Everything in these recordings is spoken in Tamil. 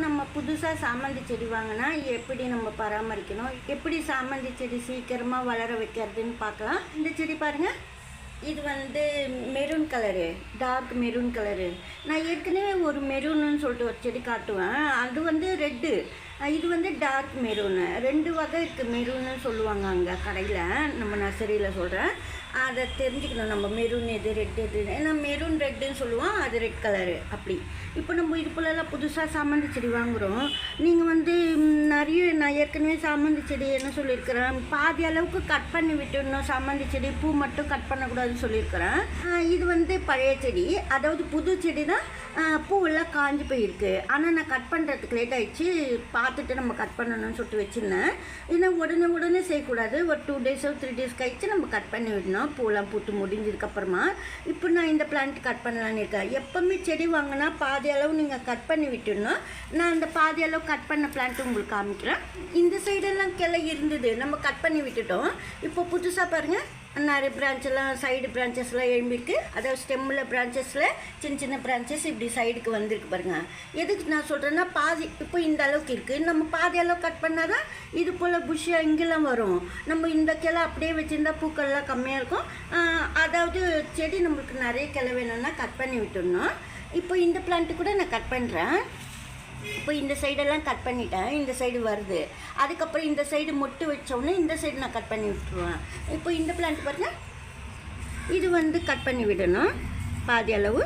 நம்ம புதுசாக சாமந்தி செடி வாங்கினா எப்படி நம்ம பராமரிக்கணும், எப்படி சாமந்தி செடி சீக்கிரமாக வளர வைக்கிறதுன்னு பார்க்கலாம். இந்த செடி பாருங்கள், இது வந்து maroon colour, dark maroon colour. நான் ஏற்கனவே ஒரு மெரூன்னு சொல்லிட்டு ஒரு செடி காட்டுவேன், அது வந்து ரெட்டு. இது வந்து டார்க் மெரூனு. 2 வகை இருக்குது மெரூன்னு சொல்லுவாங்க அங்கே கடையில், நம்ம நர்சரியில் சொல்கிறேன். அதை தெரிஞ்சுக்கணும் நம்ம, மெரூன் எது ரெட் எது. ஏன்னா மெரூன் ரெட்டுன்னு சொல்லுவோம், அது ரெட் கலரு அப்படி. இப்போ நம்ம இது போலலாம் புதுசாக சாமந்தி செடி வாங்குகிறோம். நீங்கள் வந்து நிறைய, நான் ஏற்கனவே சாமந்தி செடி என்ன சொல்லியிருக்கிறேன், பாதி அளவுக்கு கட் பண்ணி விட்டுடணும். சாமந்தி செடி பூ மட்டும் கட் பண்ணக்கூடாதுன்னு சொல்லியிருக்கிறேன். இது வந்து பழைய செடி, அதாவது புது செடி தான், பூவெல்லாம் காஞ்சி போயிருக்கு. ஆனால் நான் கட் பண்ணுறதுக்கு லேட் ஆகிடுச்சு, பார்த்துட்டு நம்ம கட் பண்ணணும்னு சொல்லிட்டு வச்சுருந்தேன். ஏன்னா உடனே செய்யக்கூடாது, ஒரு 2 டேஸோ 3 டேஸ் கழிச்சு நம்ம கட் பண்ணி விடணும், பூவெல்லாம் பூத்து முடிஞ்சதுக்கப்புறமா. இப்போ நான் இந்த பிளான்ட் கட் பண்ணலான்னு இருக்கேன். எப்போவுமே செடி வாங்கினா பாதி அளவு நீங்கள் கட் பண்ணி விட்டுடணும். நான் அந்த பாதி அளவு கட் பண்ண பிளான்ட் உங்களுக்கு காமிக்கிறேன். இந்த சைடெல்லாம் கிளை இருந்தது, நம்ம கட் பண்ணி விட்டுட்டோம். இப்போ புதுசாக பாருங்கள், நிறைய பிரான்ச்செல்லாம், சைடு பிரான்ச்சஸ்லாம் எழும்பிருக்கு. அதாவது ஸ்டெம்மில் பிரான்ச்சஸில் சின்ன பிரான்ச்சஸ் இப்படி சைடுக்கு வந்திருக்கு பாருங்கள். எதுக்கு நான் சொல்கிறேன்னா, பாதி இப்போ இந்த அளவுக்கு இருக்குது, நம்ம பாதி அளவு கட் பண்ணால் தான் இது போல் புஷ்ஷாக இங்கெல்லாம் வரும். நம்ம இந்த கிளை அப்படியே வச்சுருந்தா பூக்கள்லாம் கம்மியாக இருக்கும். அதாவது செடி நம்மளுக்கு நிறைய கிளை வேணும்னா கட் பண்ணி விட்டுடணும். இப்போ இந்த பிளான்ட்டு கூட நான் கட் பண்ணுறேன். இப்போ இந்த சைடெல்லாம் கட் பண்ணிட்டேன், இந்த சைடு வருது. அதுக்கப்புறம் இந்த சைடு மொட்டு வச்சோடனே இந்த சைடு நான் கட் பண்ணி விட்டுருவேன். இப்போ இந்த பிளான்ட் பாருங்கள், இது வந்து கட் பண்ணி விடணும் பாதி அளவு.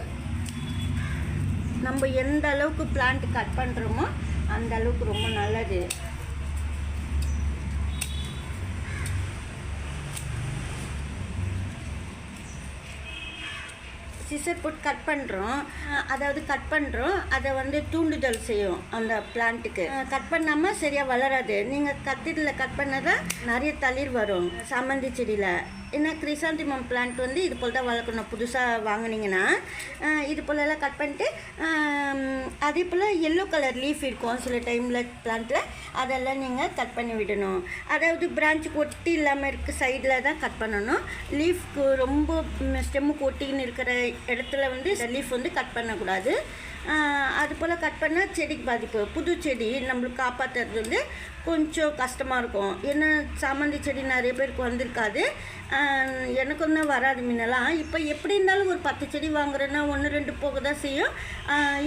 நம்ம எந்த அளவுக்கு பிளான்ட் கட் பண்ணுறோமோ அந்த அளவுக்கு ரொம்ப நல்லது. சிசர் போட்டு கட் பண்ணுறோம், அதாவது கட் பண்ணுறோம், அதை வந்து தூண்டுதல் செய்யும் அந்த பிளான்ட்டுக்கு. கட் பண்ணாமல் சரியாக வளராது. நீங்கள் கத்திரியில் கட் பண்ணாதான் நிறைய தளிர் வரும் சாமந்தி செடியில். ஏன்னா கிரிசாந்திமம் பிளான்ட் வந்து இது போல் தான் வளர்க்கணும். புதுசாக வாங்கினீங்கன்னா இது போலலாம் கட் பண்ணிட்டு, அதே போல் எல்லோ கலர் லீஃப் இருக்கும் சில டைமில் பிளான்ட்டில், அதெல்லாம் நீங்கள் கட் பண்ணி விடணும். அதாவது பிரான்ச்சுக்கு ஒட்டி இல்லாமல் இருக்க சைடில் தான் கட் பண்ணணும். லீஃப்க்கு ரொம்ப ஸ்டெம்முக்கு ஒட்டின்னு இருக்கிற இடத்துல வந்து லீஃப் வந்து கட் பண்ணக்கூடாது. அது போல் கட் பண்ணால் செடிக்கு பாதிப்பு. புது செடி நம்மளுக்கு காப்பாற்றுறது வந்து கொஞ்சம் கஷ்டமாக இருக்கும். ஏன்னா சாமந்தி செடி நிறைய பேருக்கு வந்திருக்காது, எனக்கு ஒன்றும் வராது முன்னெல்லாம். இப்போ எப்படி இருந்தாலும் ஒரு 10 செடி வாங்குறேன்னா 1-2 போக தான் செய்யும்.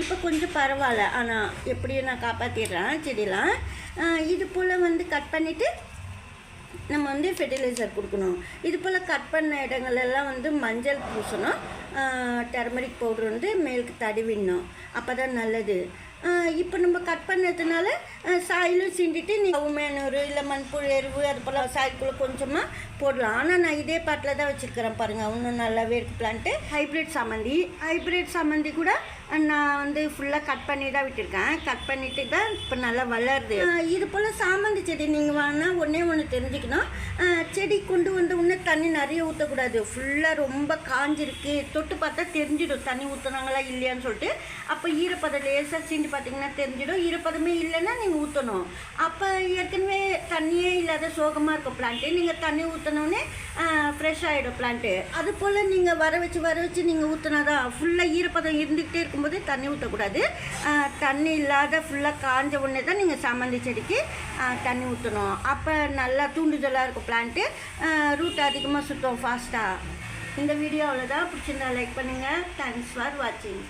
இப்போ கொஞ்சம் பரவாயில்ல, ஆனால் எப்படியும் நான் காப்பாற்றிடுறேன் செடியெலாம். இது போல் வந்து கட் பண்ணிவிட்டு நம்ம வந்து ஃபெர்டிலைசர் கொடுக்கணும். இது போல் கட் பண்ண இடங்களெல்லாம் வந்து மஞ்சள் பூசணும், டர்மரிக் பவுட்ரு வந்து மேலுக்கு தடவிடணும், அப்போ தான் நல்லது. இப்போ நம்ம கட் பண்ணதுனால சாயிலும் சிண்டிட்டு நீங்கள் மேனூறு இல்லை மண்புழு எருவு அது போல் சாய்க்குள்ளே கொஞ்சமாக போடலாம். ஆனால் நான் இதே பாட்டில் தான் வச்சுருக்கிறேன் பாருங்கள், இன்னும் நல்லாவே இருக்குது பிளான்ட்டு. ஹைப்ரிட் சாமந்தி கூட நான் வந்து ஃபுல்லாக கட் பண்ணி தான் விட்டுருக்கேன். கட் பண்ணிட்டு தான் இப்போ நல்லா வளருது. இது போல் சாமந்தி செடி நீங்கள் வாங்கினா ஒன்று தெரிஞ்சுக்கணும், செடி கொண்டு வந்து இன்னும் தண்ணி நிறைய ஊற்றக்கூடாது. ஃபுல்லாக ரொம்ப காஞ்சிருக்கு, தொட்டு பார்த்தா தெரிஞ்சிடும் தண்ணி ஊற்றுனாங்களா இல்லையான்னு சொல்லிட்டு. அப்போ ஈரப்பதம் லேசாக சீண்டி பார்த்திங்கன்னா தெரிஞ்சிடும். ஈரப்பதமே இல்லைன்னா நீங்கள் ஊற்றணும். அப்போ ஏற்கனவே தண்ணியே இல்லாத சோகமாக இருக்கும் பிளான்ட்டு, நீங்கள் தண்ணி ஊற்றினோடனே ஃப்ரெஷ் ஆகிடும் பிளான்ட்டு. அது போல் நீங்கள் வர வச்சு நீங்கள் ஊற்றினா தான். ஃபுல்லாக ஈரப்பதம் இருந்துக்கிட்டே இருக்கும்போது தண்ணி ஊற்றக்கூடாது. தண்ணி இல்லாத ஃபுல்லாக காஞ்ச உடனே தான் நீங்கள் சாமந்தி செடிக்கு தண்ணி ஊற்றணும். அப்போ நல்லா தூண்டுதலாக இருக்கும் பிளான்ட்டு, ரூட் அதிகமாக சுற்றும் ஃபாஸ்ட்டாக. இந்த வீடியோ அவ்வளோதான். பிடிச்சிருந்தா லைக் பண்ணுங்கள். தேங்க்ஸ் ஃபார் வாட்சிங்.